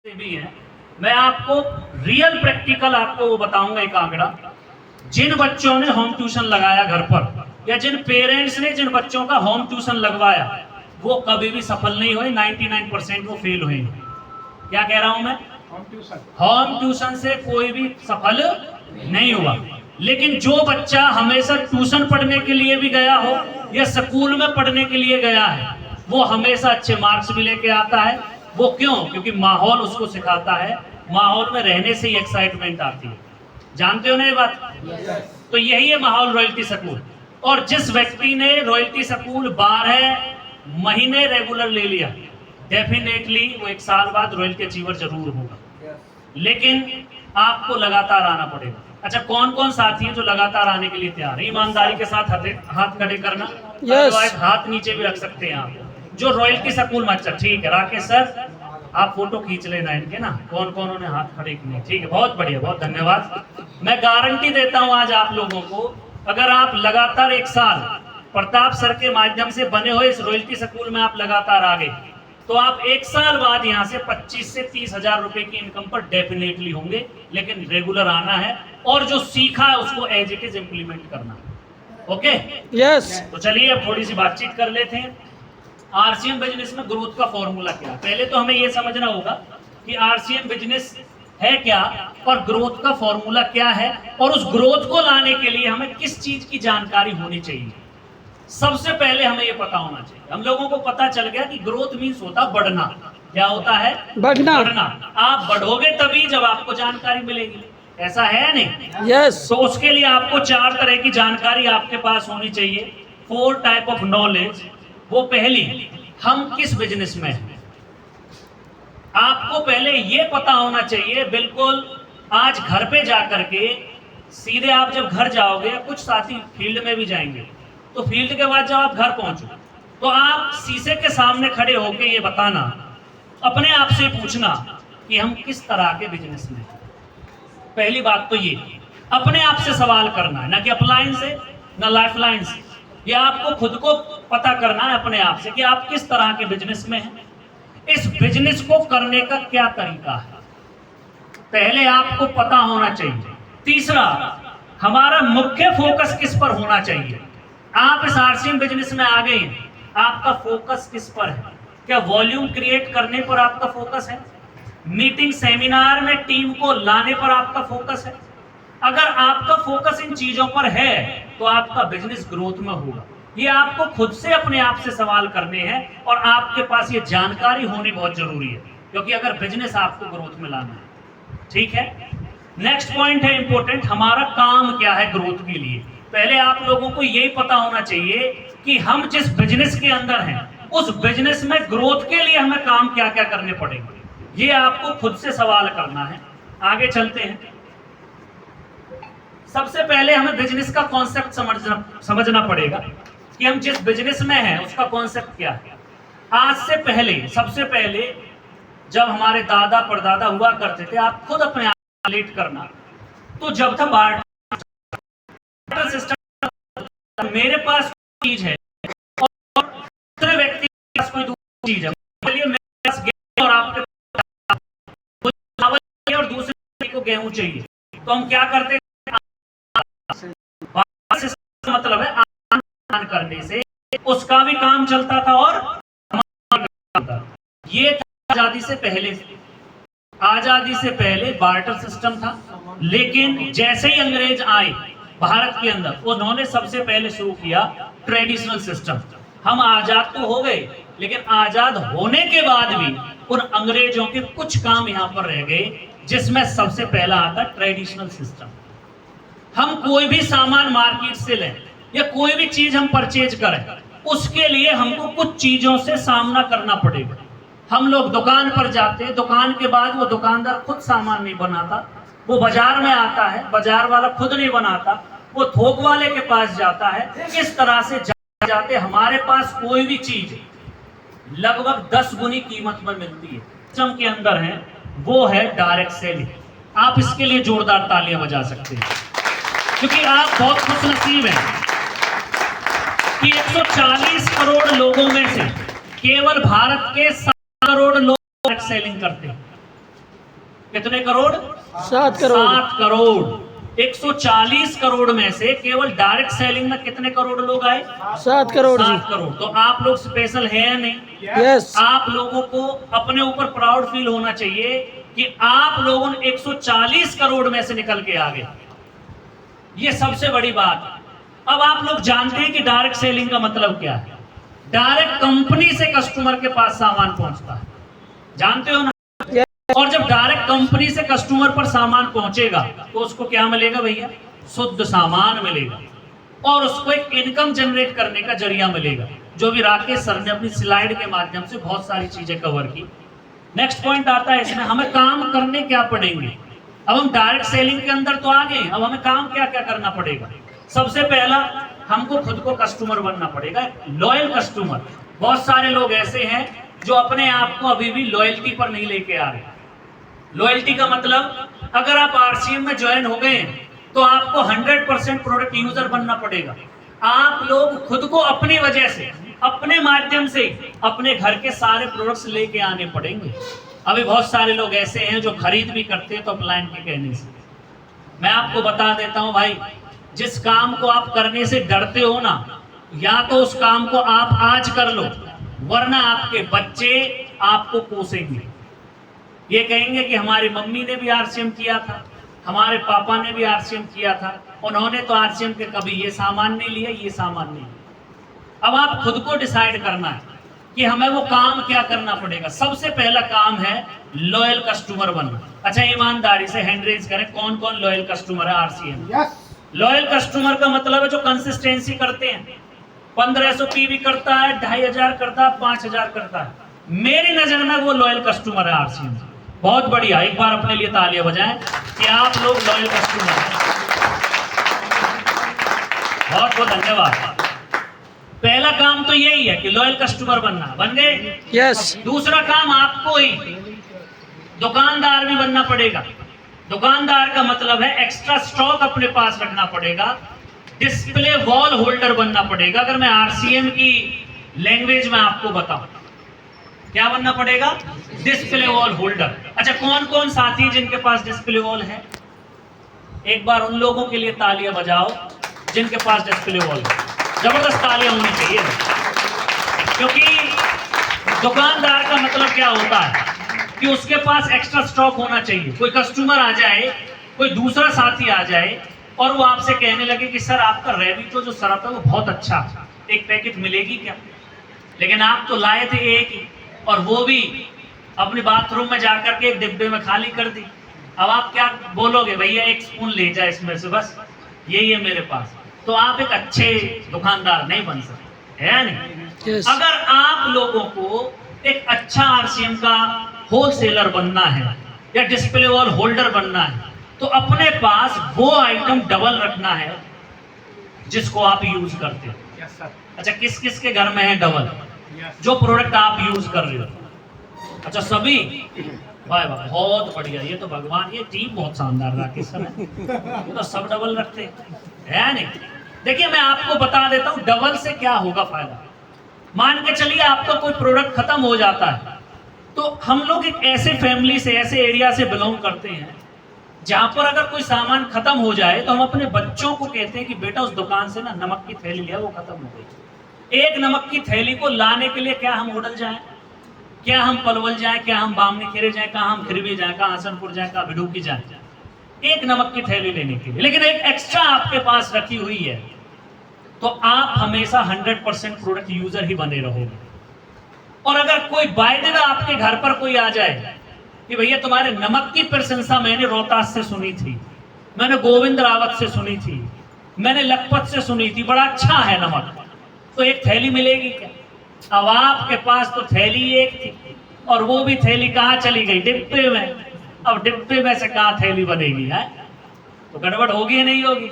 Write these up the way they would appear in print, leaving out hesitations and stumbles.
भी है। मैं आपको रियल प्रैक्टिकल आपको वो बताऊंगा एक आंकड़ा। जिन बच्चों ने होम ट्यूशन लगाया घर पर, या जिन पेरेंट्स ने जिन बच्चों का होम ट्यूशन लगवाया, वो कभी भी सफल नहीं हुए। 99% वो फेल हुए। क्या कह रहा हूं मैं? होम ट्यूशन से कोई भी सफल नहीं हुआ। लेकिन जो बच्चा हमेशा ट्यूशन पढ़ने के लिए भी गया हो या स्कूल में पढ़ने के लिए गया है, वो हमेशा अच्छे मार्क्स भी लेके आता है। वो क्यों? क्योंकि माहौल उसको सिखाता है। माहौल में रहने से ही एक्साइटमेंट आती है। जानते हो ना ये बात? तो यही है माहौल रॉयल्टी स्कूल। और जिस व्यक्ति ने रॉयल्टी स्कूल 12 महीने रेगुलर ले लिया, डेफिनेटली वो 1 साल बाद रॉयल्टी अचीवर जरूर होगा। लेकिन आपको लगातार आना पड़ेगा। अच्छा, कौन कौन साथी हैं जो लगातार आने के लिए तैयार है? ईमानदारी के साथ हाथ खड़े करना। हाथ नीचे भी रख सकते हैं आप जो रॉयल्टी स्कूल में। अच्छा ठीक है, राकेश सर आप फोटो खींच लेना इनके ना, कौन कौन उन्होंने हाथ खड़े किए। ठीक है, बहुत बढ़िया, बहुत धन्यवाद। मैं गारंटी देता हूं आज आप लोगों को, अगर आप लगातार 1 साल प्रताप सर के माध्यम से बने हुए इस रॉयल्टी स्कूल में आप लगातार आ गए, तो आप 1 साल बाद यहाँ से 25 से 30 हजार रुपए की इनकम पर डेफिनेटली होंगे। लेकिन रेगुलर आना है और जो सीखा है उसको एज इट इज इंप्लीमेंट करना। Okay yes. तो चलिए अब थोड़ी सी बातचीत कर लेते हैं। आरसीएम बिजनेस में ग्रोथ का फॉर्मूला क्या है? पहले तो हमें यह समझना होगा कि आरसीएम बिजनेस है क्या और ग्रोथ का फॉर्मूला क्या है, और उस ग्रोथ को लाने के लिए हमें किस चीज की जानकारी होनी चाहिए। सबसे पहले हमें यह पता होना चाहिए। हम लोगों को पता चल गया कि ग्रोथ मीन्स होता बढ़ना। क्या होता है? बढ़ना। आप बढ़ोगे तभी जब आपको जानकारी मिलेगी। ऐसा है नहीं? यस। तो उसके लिए आपको 4 तरह की जानकारी आपके पास होनी चाहिए। 4 टाइप ऑफ नॉलेज। वो पहली, हम किस बिजनेस में हैं। आपको पहले यह पता होना चाहिए। बिल्कुल आज घर पे जाकर के सीधे आप जब घर जाओगे, कुछ साथी फील्ड में भी जाएंगे, तो फील्ड के बाद जब आप घर पहुंचो तो आप शीशे के सामने खड़े होकर ये बताना, अपने आप से पूछना कि हम किस तरह के बिजनेस में हैं। पहली बात तो ये अपने आप से सवाल करना है, ना कि अपलाइन से ना लाइफलाइन से। ये आपको खुद को पता करना है अपने आप से कि आप किस तरह के बिजनेस में हैं। इस बिजनेस को करने का क्या तरीका है, पहले आपको पता होना चाहिए। तीसरा, हमारा मुख्य फोकस किस पर होना चाहिए। आप इस आरसीएम बिजनेस में आ गए, आपका फोकस किस पर है? क्या वॉल्यूम क्रिएट करने पर आपका फोकस है? मीटिंग सेमिनार में टीम को लाने पर आपका फोकस है? अगर आपका फोकस इन चीजों पर है तो आपका बिजनेस ग्रोथ में होगा। ये आपको खुद से अपने आप से सवाल करने हैं और आपके पास ये जानकारी होनी बहुत जरूरी है, क्योंकि अगर बिजनेस आपको ग्रोथ में लाना है। ठीक है, नेक्स्ट पॉइंट है इंपॉर्टेंट, हमारा काम क्या है ग्रोथ के लिए। पहले आप लोगों को यही पता होना चाहिए कि हम जिस बिजनेस के अंदर हैं, उस बिजनेस में ग्रोथ के लिए हमें काम क्या क्या करने पड़ेंगे। ये आपको खुद से सवाल करना है। आगे चलते हैं। सबसे पहले हमें बिजनेस का कॉन्सेप्ट समझना पड़ेगा कि हम जिस बिजनेस में हैं उसका कॉन्सेप्ट क्या है। आज से पहले, सबसे पहले जब हमारे दादा परदादा हुआ करते थे, आप खुद अपने आप रिलेट करना, तो जब था बार्टर सिस्टम, मेरे पास कोई चीज है और दूसरे व्यक्ति के पास कोई दूसरी चीज है, मेरे पास गेहूं और आपके पास चावल और दूसरे व्यक्ति को गेहूं चाहिए, तो हम क्या करते हैं? मतलब है आदान करने से उसका भी काम चलता था और हमारा था। ये था आजादी से पहले। आजादी से पहले बार्टर सिस्टम था, लेकिन जैसे ही अंग्रेज आए भारत के अंदर, उन्होंने सबसे पहले शुरू किया ट्रेडिशनल सिस्टम। हम आजाद तो हो गए, लेकिन आजाद होने के बाद भी उन अंग्रेजों के कुछ काम यहां पर रह गए, जिसमें सबसे पहला आता ट्रेडिशनल सिस्टम। हम कोई भी सामान मार्केट से लें या कोई भी चीज हम परचेज करें, उसके लिए हमको कुछ चीजों से सामना करना पड़ेगा। हम लोग दुकान पर जाते हैं, दुकान के बाद वो दुकानदार खुद सामान नहीं बनाता, वो बाजार में आता है, बाजार वाला खुद नहीं बनाता, वो थोक वाले के पास जाता है। इस तरह से जाते हमारे पास कोई भी चीज लगभग 10 गुनी कीमत में मिलती है। सिस्टम के अंदर है वो है डायरेक्ट सेलिंग। आप इसके लिए जोरदार तालियां बजा सकते हैं, क्योंकि आप बहुत खुशनसीब हैं कि 140 करोड़ लोगों में से केवल भारत के 7 करोड़ लोग डायरेक्ट सेलिंग करते हैं। कितने करोड़? 7 करोड़। 7 करोड़। 140 करोड़ में से केवल डायरेक्ट सेलिंग में कितने करोड़ लोग आए? 7 करोड़ जी। 7 करोड़। तो आप लोग स्पेशल है या नहीं? यस। आप लोगों को अपने ऊपर प्राउड फील होना चाहिए कि आप लोगों ने 140 करोड़ में से निकल के आ गए। ये सबसे बड़ी बात है। अब आप लोग जानते हैं कि डायरेक्ट सेलिंग का मतलब क्या है। डायरेक्ट कंपनी से कस्टमर के पास सामान पहुंचता है, जानते हो ना? और जब डायरेक्ट कंपनी से कस्टमर पर सामान पहुंचेगा तो उसको क्या मिलेगा भैया? शुद्ध सामान मिलेगा और उसको एक इनकम जनरेट करने का जरिया मिलेगा, जो भी राकेश सर ने अपनी स्लाइड के माध्यम से बहुत सारी चीजें कवर की। नेक्स्ट पॉइंट आता है इसमें, हमें काम करने क्या पड़ेंगे। अब हम डायरेक्ट सेलिंग के अंदर तो आ गए, अब हमें काम क्या क्या करना पड़ेगा। सबसे पहला, हमको खुद को कस्टमर बनना पड़ेगा, लॉयल कस्टमर। बहुत सारे लोग ऐसे हैं जो अपने आप को अभी भी लॉयल्टी पर नहीं लेके आ रहे। लॉयल्टी का मतलब, अगर आप आरसीएम में ज्वाइन हो गए तो आपको 100% प्रोडक्ट यूजर बनना पड़ेगा। आप लोग खुद को अपनी वजह से, अपने माध्यम से अपने घर के सारे प्रोडक्ट्स लेके आने पड़ेंगे। अभी बहुत सारे लोग ऐसे हैं जो खरीद भी करते हैं तो अपलाइन के कहने से। मैं आपको बता देता हूं भाई, जिस काम को आप करने से डरते हो ना, या तो उस काम को आप आज कर लो, वरना आपके बच्चे आपको कोसेंगे। ये कहेंगे कि हमारी मम्मी ने भी आरसीएम किया था, हमारे पापा ने भी आरसीएम किया था, उन्होंने तो आरसीएम के कभी ये सामान नहीं लिया, ये सामान नहीं लिया। अब आप खुद को डिसाइड करना है कि हमें वो काम क्या करना पड़ेगा। सबसे पहला काम है लॉयल कस्टमर बनना। अच्छा, ईमानदारी से हैंड रेज करें, कौन कौन लॉयल कस्टमर है आरसीएम? लॉयल कस्टमर का मतलब है जो कंसिस्टेंसी करते हैं। 1500 पीवी करता है, 2500 करता है, 5000 करता है। मेरी नजर में वो लॉयल कस्टमर है आरसीएम। बहुत बढ़िया, एक बार अपने लिए तालियां बजाएं कि आप लोग लॉयल कस्टमर हैं। बहुत बहुत धन्यवाद। पहला काम तो यही है कि लॉयल कस्टमर बनना। बन गए? यस। दूसरा काम आपको ही दुकानदार भी बनना पड़ेगा। दुकानदार का मतलब है एक्स्ट्रा स्टॉक अपने पास रखना पड़ेगा, डिस्प्ले वॉल होल्डर बनना पड़ेगा। अगर मैं आरसीएम की लैंग्वेज में आपको बताऊं, क्या बनना पड़ेगा? Display wall holder. अच्छा, कौन कौन साथी जिनके पास डिस्प्ले वॉल है? एक बार उन लोगों के लिए तालियां बजाओ जिनके पास डिस्प्ले वॉल है। जबरदस्त तालियां होनी चाहिए, क्योंकि दुकानदार का मतलब क्या होता है कि उसके पास एक्स्ट्रा स्टॉक होना चाहिए। कोई कस्टमर आ जाए, कोई दूसरा साथी आ जाए और वो आपसे कहने लगे कि सर आपका रेविटो जो सरफ है वो बहुत अच्छा, एक पैकेट मिलेगी क्या? लेकिन आप तो लाए थे एक ही, और वो भी अपने बाथरूम में जाकर के एक डिब्बे में खाली कर दी। अब आप क्या बोलोगे? भैया एक स्पून ले जाए इसमें से, बस यही है मेरे पास। तो आप एक अच्छे दुकानदार नहीं बन सकते, है नहीं? yes. अगर आप लोगों को एक अच्छा आरसीएम का होलसेलर बनना है या डिस्प्ले वॉल होल्डर बनना है, तो अपने पास वो आइटम डबल रखना है जिसको आप यूज करते हो। अच्छा, किस किस के घर में है डबल? जो प्रोडक्ट आप यूज कर रहे हो। अच्छा, सभी? वाह वाह, बहुत बढ़िया। ये तो भगवान, ये टीम बहुत शानदार राकेश सर है, ये तो सब डबल रखते हैं नहीं। देखिए, मैं आपको बता देता हूं डबल से क्या होगा फायदा। मान के चलिए आपका कोई प्रोडक्ट खत्म हो जाता है, तो हम लोग एक ऐसे फैमिली से, ऐसे एरिया से बिलोंग करते हैं जहां पर अगर कोई सामान खत्म हो जाए तो हम अपने बच्चों को कहते हैं कि बेटा उस दुकान से ना नमक की थैली लिया, वो खत्म हो गई। एक नमक की थैली को लाने के लिए क्या हम उड़ल जाएं, क्या हम पलवल जाएं, क्या हम बामनी खेरे जाएं, कहाँ हम खिरवी जाएं, कहाँ हसनपुर जाएं, कहाँ भिडूकी जाएं, एक नमक की थैली लेने के लिए। लेकिन एक एक्स्ट्रा आपके पास रखी हुई है, तो आप हमेशा 100% प्रोडक्ट यूजर ही बने रहोगे। और अगर कोई बाय द वे आपके घर पर कोई आ जाए कि भैया तुम्हारे नमक की प्रशंसा मैंने रोहतास से सुनी थी, मैंने गोविंद रावत से सुनी थी, मैंने लखपत से सुनी थी, बड़ा अच्छा है नमक, तो एक थैली मिलेगी क्या? अब आपके पास तो थैली एक थी और वो भी थैली कहाँ चली गई? डिब्बे में। अब डिब्बे में से कहाँ थैली बनेगी? है तो गड़बड़ होगी नहीं होगी?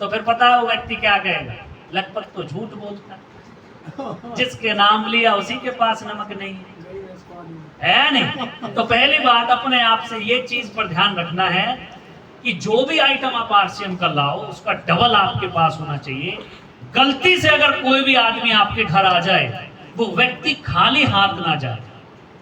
तो फिर पता है वो व्यक्ति क्या कहेगा? लखपत तो झूठ बोलता है, जिसके नाम लिया उसी के पास नमक नहीं है नहीं? तो पहली बात, अपने आप से ये चीज पर ध्यान रखना है कि जो भी आइटम आप आरसीएम का लाओ उसका डबल आपके पास होना चाहिए। गलती से अगर कोई भी आदमी आपके घर आ जाए, वो व्यक्ति खाली हाथ ना जाए,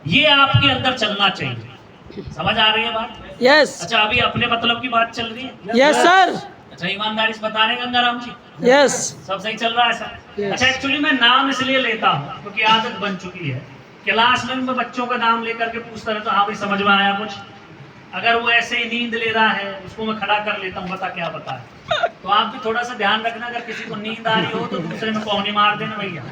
ये आपके अंदर चलना चाहिए। समझ आ रही है बात? यस अच्छा, अभी अपने मतलब की बात चल रही है। यस सर अच्छा, ईमानदारी से बता रहे हैं गंगाराम जी, यस सब सही चल रहा है सर? Yes. अच्छा, एक्चुअली मैं नाम इसलिए लेता हूँ क्योंकि आदत बन चुकी है। क्लास में मैं बच्चों का नाम लेकर के पूछता रहता हूँ, हाँ भाई समझ में आया कुछ? अगर वो ऐसे ही नींद ले रहा है उसको मैं खड़ा कर लेता हूँ, बता क्या बता है। तो आप भी थोड़ा सा ध्यान रखना, अगर किसी को नींद आ रही हो तो दूसरे में पौनी मार देना भैया।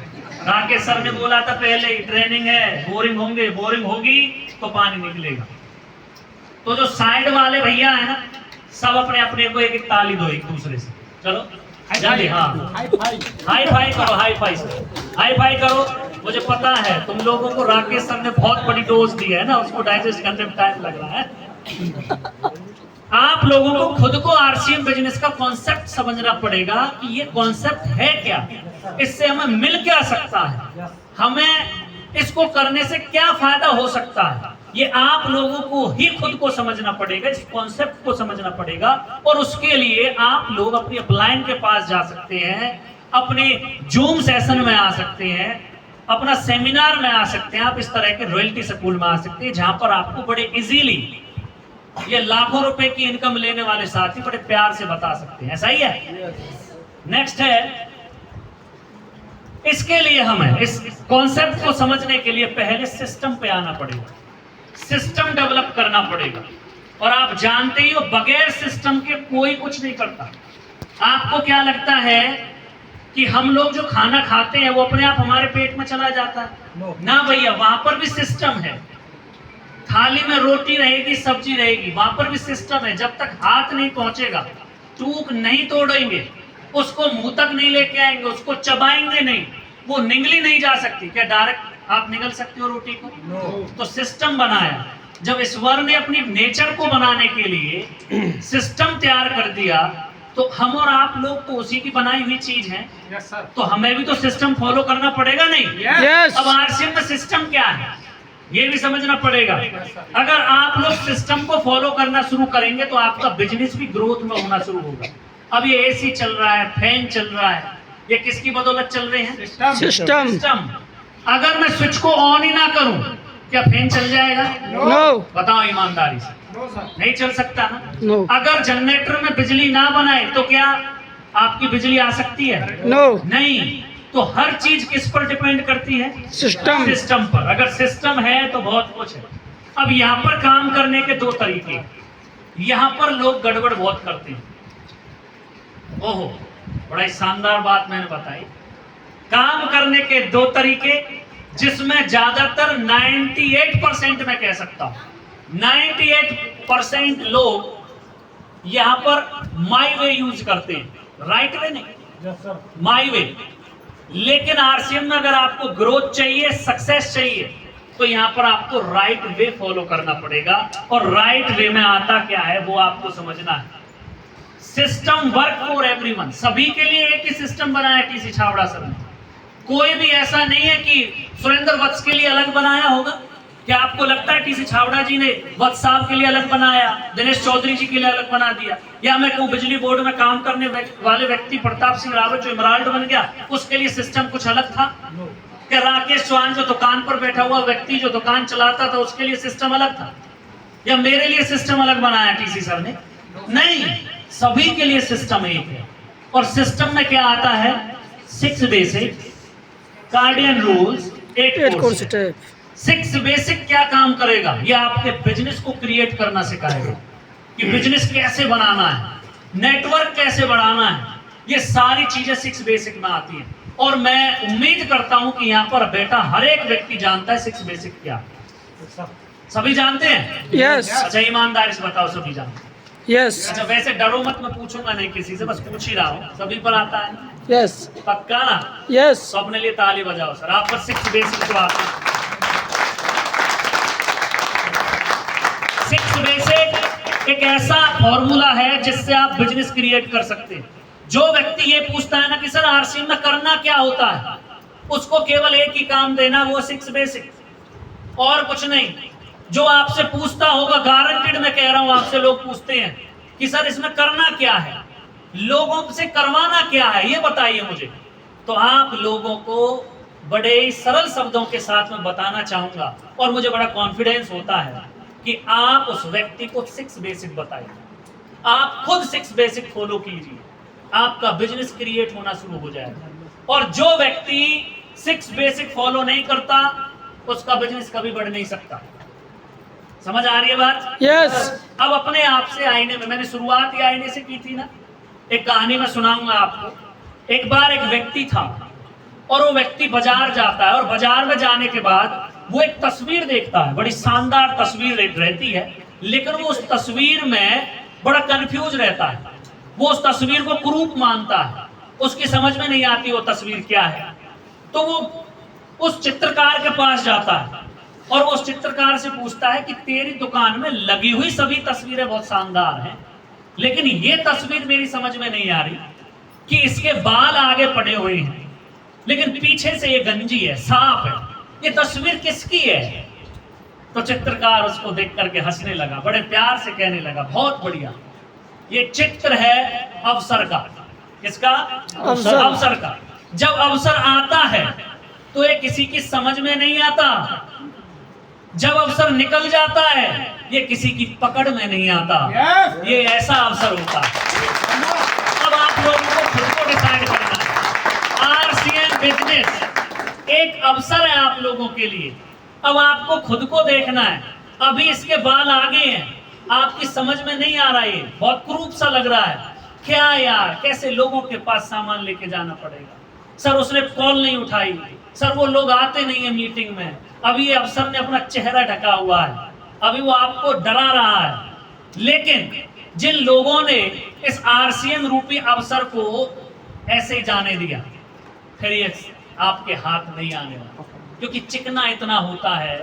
राकेश सर ने बोला था पहले ही, ट्रेनिंग है, बोरिंग होगी तो पानी निकलेगा। तो जो साइड वाले भैया है ना, सब अपने अपने को एक एक ताली दो एक दूसरे से। चलो जल्दी, हाँ हाई फाई करो, हाई फाई करो। मुझे पता है तुम लोगों को राकेश सर ने बहुत बड़ी डोज दी है ना, उसको डाइजेस्ट करने में टाइम लग रहा है। आप लोगों को खुद को आरसीएम बिजनेस का कॉन्सेप्ट समझना पड़ेगा कि ये कॉन्सेप्ट है क्या, इससे हमें मिल क्या सकता है, हमें इसको करने से क्या फायदा हो सकता है। ये आप लोगों को ही खुद को समझना पड़ेगा, इस कॉन्सेप्ट को समझना पड़ेगा। और उसके लिए आप लोग अपनी अपलाइन के पास जा सकते हैं, अपने जूम सेशन में आ सकते हैं, अपना सेमिनार में आ सकते हैं, आप इस तरह के रॉयल्टी स्कूल में आ सकते हैं, जहां पर आपको बड़े इजीली ये लाखों रुपए की इनकम लेने वाले साथी बड़े प्यार से बता सकते हैं। ऐसा ही है? नेक्स्ट है, इसके लिए हमें इस कॉन्सेप्ट को समझने के लिए पहले सिस्टम पे आना पड़ेगा, सिस्टम डेवलप करना पड़ेगा। और आप जानते ही हो बगैर सिस्टम के कोई कुछ नहीं करता। आपको क्या लगता है कि हम लोग जो खाना खाते हैं वो अपने आप हमारे पेट में चला जाता है? ना भैया, वहां पर भी सिस्टम है। थाली में रोटी रहेगी, सब्जी रहेगी, वहां पर भी सिस्टम है। जब तक हाथ नहीं पहुंचेगा, टूक नहीं तोड़ेंगे, उसको मुंह तक नहीं लेके आएंगे, उसको चबाएंगे नहीं, वो निगली नहीं जा सकती। क्या डायरेक्ट आप निगल सकते हो रोटी को? तो सिस्टम बनाया। जब ईश्वर ने अपनी नेचर को बनाने के लिए सिस्टम तैयार कर दिया, तो हम और आप लोग तो उसी की बनाई हुई चीज हैं। तो हमें भी तो सिस्टम फॉलो करना पड़ेगा नहीं? Yes. अब आरसीएम में सिस्टम क्या है ये भी समझना पड़ेगा। अगर आप लोग सिस्टम को फॉलो करना शुरू करेंगे तो आपका बिजनेस भी ग्रोथ में होना शुरू होगा। अब ये एसी चल रहा है, फैन चल रहा है, ये किसकी बदौलत चल रहे हैं? सिस्टम। अगर मैं स्विच को ऑन ही ना करूं, क्या फैन चल जाएगा? नो बताओ ईमानदारी से, नहीं चल सकता ना। नो अगर जनरेटर में बिजली ना बनाए तो क्या आपकी बिजली आ सकती है? नो नहीं। तो हर चीज किस पर डिपेंड करती है? सिस्टम पर। अगर सिस्टम है तो बहुत कुछ है। अब यहाँ पर काम करने के दो तरीके, यहाँ पर लोग गड़बड़ बहुत करते हैं। ओहो, बड़ा ही शानदार बात मैंने बताई। काम करने के दो तरीके, जिसमें ज्यादातर 98% मैं कह सकता हूं 98% लोग यहाँ पर माई वे यूज करते हैं, राइट वे नहीं, माई वे। लेकिन आरसीएम में अगर आपको ग्रोथ चाहिए, सक्सेस चाहिए, तो यहाँ पर आपको राइट वे फॉलो करना पड़ेगा। और राइट वे में आता क्या है वो आपको समझना है। सिस्टम वर्क फॉर एवरीवन, सभी के लिए एक ही सिस्टम बनाया टीसी छावड़ा सर ने। कोई भी ऐसा नहीं है कि सुरेंद्र वत्स के लिए अलग बनाया होगा। क्या आपको लगता है टीसी छावड़ा जी ने वत्स साहब के लिए अलग बनाया, दिनेश चौधरी जी के लिए अलग बना दिया? या मैं कहूँ बिजली बोर्ड में काम करने वाले व्यक्ति प्रताप सिंह रावत जो इमराल्ड बन गया, उसके लिए सिस्टम कुछ अलग था? क्या राकेश चौहान जो दुकान पर बैठा हुआ व्यक्ति जो दुकान चलाता था उसके लिए सिस्टम अलग था? या मेरे लिए सिस्टम अलग बनाया टीसी सर ने? नहीं, सभी के लिए सिस्टम एक है। और सिस्टम में क्या आता है? 6 basic, cardinal rules, 8 core step. 6 basic क्या काम करेगा? ये आपके बिजनेस को क्रिएट करना सिखाएगा कि बिजनेस कैसे बनाना है, नेटवर्क कैसे बढ़ाना है। ये सारी चीजें 6 बेसिक में आती हैं। और मैं उम्मीद करता हूं कि यहाँ पर बेटा हर एक व्यक्ति जानता है 6 बेसिक क्या। सभी जानते हैं? यस अच्छा, ईमानदारी से बताओ, सभी जानते हैं? यस अच्छा, वैसे डरो मत, मैं पूछूंगा नहीं किसी से, बस पूछ ही रहा हूँ। सभी पर आता है? यस पक्का ना? यस तो अपने लिए ताली बजाओ सर, आप पर 6 बेसिक तो आते हैं। 6 बेसिक एक ऐसा फॉर्मूला है जिससे आप बिजनेस क्रिएट कर सकते हैं। जो व्यक्ति ये पूछता है ना कि सर आरसीएम में करना क्या होता है, उसको केवल एक ही काम देना, वो 6 बेसिक, और कुछ नहीं। जो आपसे पूछता होगा, गारंटेड मैं कह रहा हूं, आपसे लोग पूछते हैं कि सर इसमें करना क्या है, लोगों से करवाना क्या है, ये बताइए मुझे। तो आप लोगों को बड़े ही सरल शब्दों के साथ में बताना चाहूंगा, और मुझे बड़ा कॉन्फिडेंस होता है कि आप उस व्यक्ति को 6 बेसिक बताइए, आप खुद 6 बेसिक फॉलो कीजिए, आपका बिजनेस क्रिएट होना शुरू हो जाएगा। और जो व्यक्ति 6 बेसिक फॉलो नहीं करता उसका बिजनेस कभी बढ़ नहीं सकता। समझ आ रही है बात? यस। अब अपने आप से आईने में, मैंने शुरुआत ही आईने से की थी ना, एक कहानी मैं सुनाऊंगा आपको। एक बार एक व्यक्ति था और वो व्यक्ति बाजार जाता है और बाजार में जाने के बाद वो एक तस्वीर देखता है, बड़ी शानदार तस्वीर रहती है, लेकिन वो उस तस्वीर में बड़ा कंफ्यूज रहता है। वो उस तस्वीर को कुरूप मानता है, उसकी समझ में नहीं आती वो तस्वीर क्या है। तो वो उस चित्रकार के पास जाता है और वो उस चित्रकार से पूछता है कि तेरी दुकान में लगी हुई सभी तस्वीरें बहुत शानदार हैं, लेकिन ये तस्वीर मेरी समझ में नहीं आ रही कि इसके बाल आगे पड़े हुए हैं लेकिन पीछे से ये गंजी है, सांप है, ये तस्वीर किसकी है? तो चित्रकार उसको देख करके हंसने लगा, बड़े प्यार से कहने लगा, बहुत बढ़िया, ये चित्र है अवसर का। किसका? अवसर का। जब अवसर आता है तो ये किसी की समझ में नहीं आता, जब अवसर निकल जाता है ये किसी की पकड़ में नहीं आता। ये ऐसा अवसर होता है। अब आप लोगों को खुद को डिसाइड करना है। RCM बिजनेस एक अवसर है आप लोगों के लिए। अब आपको खुद को देखना है। अभी इसके बाल आगे हैं, आपकी समझ में नहीं आ रहा है, बहुत क्रूप सा लग रहा है, क्या यार कैसे लोगों के पास सामान लेके जाना पड़ेगा, सर उसने कॉल नहीं उठाई, सर वो लोग आते नहीं है मीटिंग में, अभी ये अफसर ने अपना चेहरा ढका हुआ है, अभी वो आपको डरा रहा है। लेकिन जिन लोगों ने इस RCM रूपी अवसर को ऐसे ही जाने दिया, फिर ये आपके हाथ नहीं आने वाला, क्योंकि चिकना इतना होता है,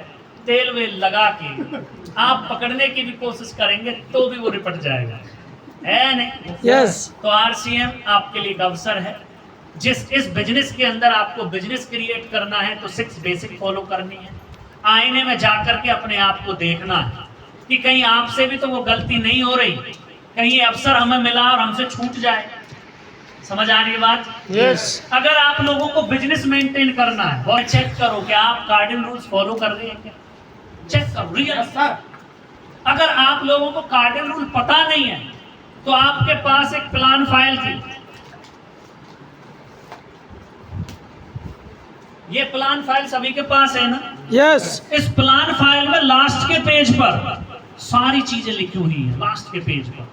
तेल वेल लगा के आप पकड़ने की भी कोशिश करेंगे तो भी वो रिपट जाएगा, है नहीं? यस। तो RCM आपके लिए एक अवसर है। इस बिजनेस के अंदर आपको बिजनेस क्रिएट करना है तो 6 बेसिक फॉलो करनी है। आईने में जाकर के अपने आप को देखना है कि कहीं आपसे भी तो वो गलती नहीं हो रही, कहीं अवसर हमें मिला और हमसे छूट जाए। समझ आ रही है बात? यस। अगर आप लोगों को बिजनेस मेंटेन करना है, वो चेक करो कि आप कार्डिनल रूल्स फॉलो कर रहे हैं क्या, चेक करो रियल। अगर आप लोगों को कार्डिनल रूल पता नहीं है तो आपके पास एक प्लान फाइल थी, ये प्लान फाइल सभी के पास है ना? यस। इस प्लान फाइल में लास्ट के पेज पर सारी चीजें लिखी हुई है, लास्ट के पेज पर,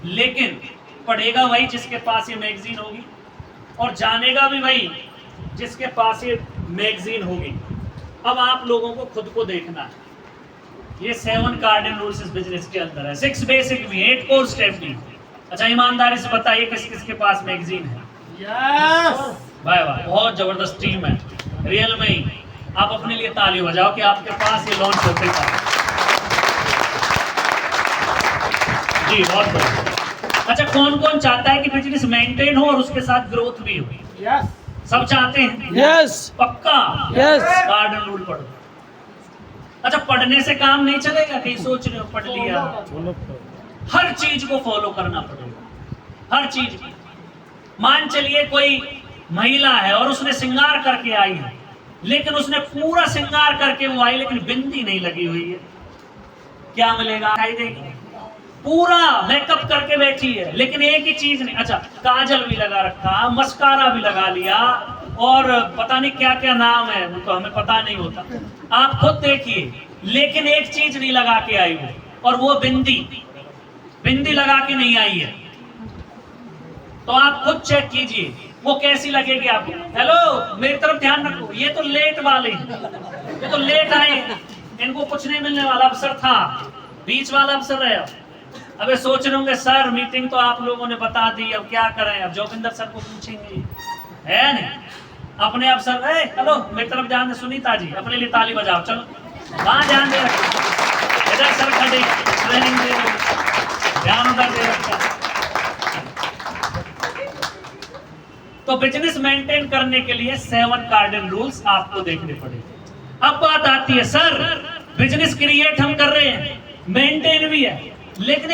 लेकिन पढ़ेगा वही जिसके पास ये मैगजीन होगी और जानेगा भी वही जिसके पास ये मैगजीन होगी। अब आप लोगों को खुद को देखना है। ये 7 कार्डिनल रूल्स इस बिजनेस के अंदर है, 6 बेसिक भी, 8 कोर स्टेप भी। अच्छा ईमानदारी से बताइए किस किस के पास मैगजीन है? यस। वाह वाह, बहुत जबरदस्त टीम है, रियल में ही। आप अपने लिए ताली बजाओ कि आपके पास ये लॉन्च होते था। जी बहुत बढ़िया। अच्छा कौन कौन चाहता है कि बिजनेस मेंटेन हो और उसके साथ ग्रोथ भी हो? यस। सब चाहते हैं? यस। पक्का? यस। कार्डिनल रूल पढ़ो। अच्छा पढ़ने से काम नहीं चलेगा, कहीं सोच रहे हो पढ़ लिया, हर चीज को फॉलो करना पड़ेगा, हर चीज। मान चलिए कोई महिला है और उसने श्रृंगार करके आई है, लेकिन उसने पूरा श्रृंगार करके वो आई लेकिन बिंदी नहीं लगी हुई है, क्या मिलेगा? दिखाई देगी। पूरा मेकअप करके बैठी है लेकिन एक ही चीज नहीं, अच्छा काजल भी लगा रखा, मस्कारा भी लगा लिया और पता नहीं क्या क्या नाम है, वो तो हमें पता नहीं होता, आप खुद देखिए, लेकिन एक चीज नहीं लगा के आई वो, और वो बिंदी लगा के नहीं आई है। तो आप खुद चेक कीजिए वो कैसी लगेगी आपको। हेलो मेरी तरफ ध्यान रखो, ये तो लेट वाले, ये तो लेट आए, इनको कुछ नहीं मिलने वाला अवसर था, बीच वाला अवसर है। अबे सोच रहे होंगे सर मीटिंग तो आप लोगों ने बता दी, अब क्या करें, अब जोगिंदर सर को पूछेंगे, है नहीं? अपने अवसर है। हेलो मेरी तरफ ध्यान दे, सुनीता जी अपने लिए ताली बजाओ, चलो वहां ध्यान दे रखो, इधर सर खड़े ट्रेनिंग दे रहे, ध्यान उधर दे रखा। तो बिजनेस मेंटेन करने के लिए 7 कार्डिनल रूल्स आपको देखने पड़ेंगे। अब बात आती है सर बिजनेस क्रिएट हम कर रहे हैं, मेंटेन भी है, लेकिन